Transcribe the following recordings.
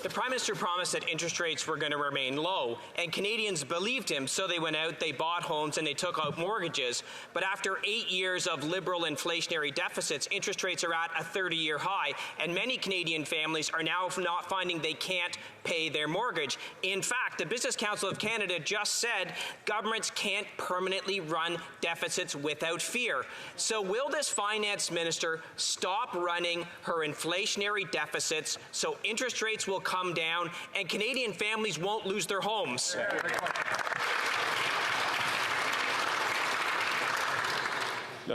The Prime Minister promised that interest rates were going to remain low, and Canadians believed him, so they went out, they bought homes, and they took out mortgages. But after 8 years of liberal inflationary deficits, interest rates are at a 30-year high, and many Canadian families are now not finding they can't pay their mortgage. In fact, the Business Council of Canada just said governments can't permanently run deficits without fear. So will this finance minister stop running her inflationary deficits so interest rates will come down and Canadian families won't lose their homes? The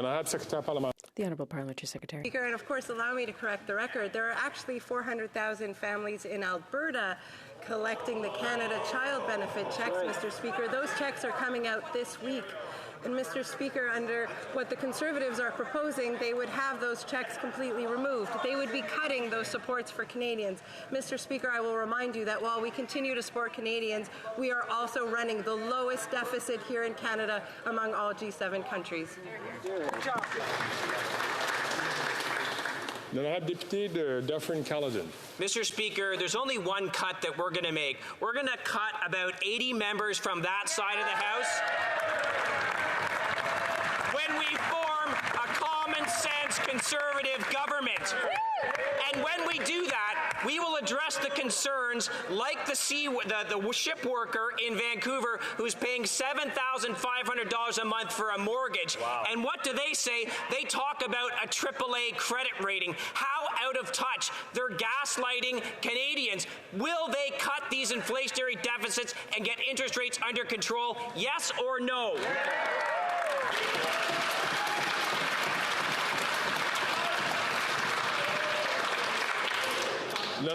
Honourable Parliamentary Secretary. Speaker, and of course, allow me to correct the record. There are actually 400,000 families in Alberta collecting the Canada Child Benefit checks, Mr. Speaker. Those checks are coming out this week. And Mr. Speaker, under what the Conservatives are proposing, they would have those checks completely removed. They would be cutting those supports for Canadians. Mr. Speaker, I will remind you that while we continue to support Canadians, we are also running the lowest deficit here in Canada among all G7 countries. Good job. Mr. Speaker, there's only one cut that we're going to make. We're going to cut about 80 members from that side of the House when we form a common-sense Conservative government. And when we do that, we will address the concerns like the ship worker in Vancouver who's paying $7,500 a month for a mortgage. Wow. And what do they say? They talk about a AAA credit rating. How out of touch. They're gaslighting Canadians. Will they cut these inflationary deficits and get interest rates under control? Yes or no? The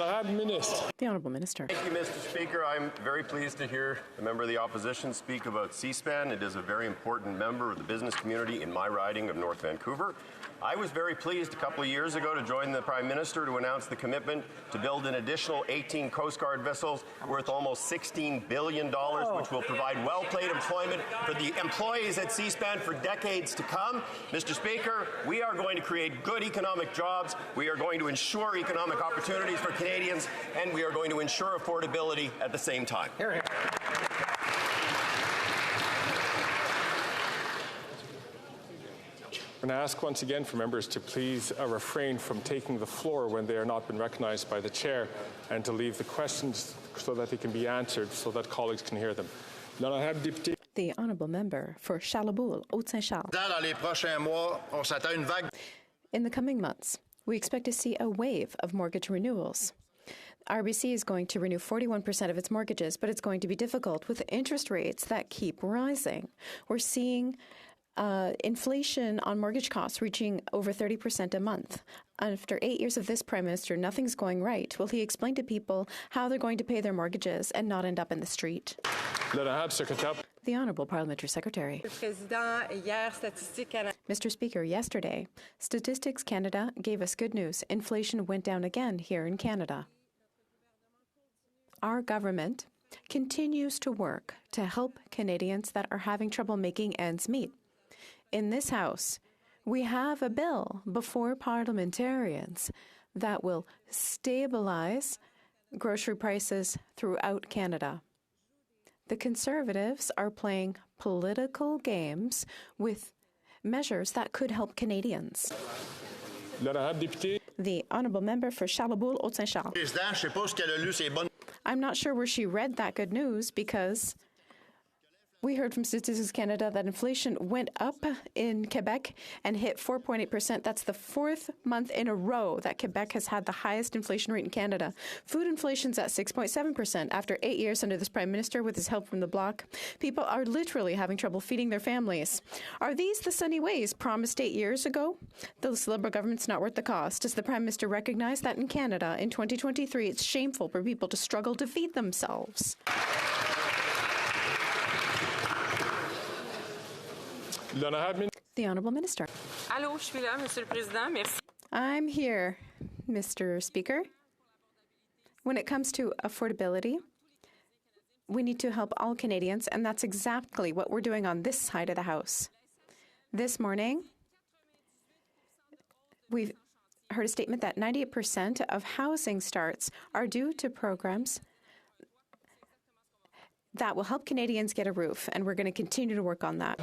Honourable Minister. Thank you, Mr. Speaker. I'm very pleased to hear a member of the opposition speak about C-SPAN. It is a very important member of the business community in my riding of North Vancouver. I was very pleased a couple of years ago to join the Prime Minister to announce the commitment to build an additional 18 Coast Guard vessels worth almost $16 billion, which will provide well-paid employment for the employees at C-SPAN for decades to come. Mr. Speaker, we are going to create good economic jobs, we are going to ensure economic opportunities for Canadians, and we are going to ensure affordability at the same time. Hear, hear. I'm going to ask once again for members to please refrain from taking the floor when they are not been recognized by the chair, and to leave the questions so that they can be answered so that colleagues can hear them. The Honourable Member for Charlebourg, Haute-Saint-Charles. In the coming months, we expect to see a wave of mortgage renewals. RBC is going to renew 41% of its mortgages, but it's going to be difficult with interest rates that keep rising. We're seeing inflation on mortgage costs reaching over 30% a month. After 8 years of this Prime Minister, nothing's going right. Will he explain to people how they're going to pay their mortgages and not end up in the street? The Honourable Parliamentary Secretary. Mr. Speaker, yesterday, Statistics Canada gave us good news. Inflation went down again here in Canada. Our government continues to work to help Canadians that are having trouble making ends meet. In this House, we have a bill before parliamentarians that will stabilize grocery prices throughout Canada. The Conservatives are playing political games with measures that could help Canadians. The Honourable Member for Charlebourg, Haute-Saint-Charles. I'm not sure where she read that good news, because we heard from Statistics Canada that inflation went up in Quebec and hit 4.8%. That's the fourth month in a row that Quebec has had the highest inflation rate in Canada. Food inflation's at 6.7%. After 8 years under this Prime Minister with his help from the Bloc, people are literally having trouble feeding their families. Are these the sunny ways promised 8 years ago? The Liberal government's not worth the cost. Does the Prime Minister recognize that in Canada in 2023 it's shameful for people to struggle to feed themselves? The Honourable Minister. Allô, je suis là, Monsieur le Président. Merci. I'm here, Mr. Speaker. When it comes to affordability, we need to help all Canadians, and that's exactly what we're doing on this side of the House. This morning, we've heard a statement that 98% of housing starts are due to programs that will help Canadians get a roof, and we're going to continue to work on that.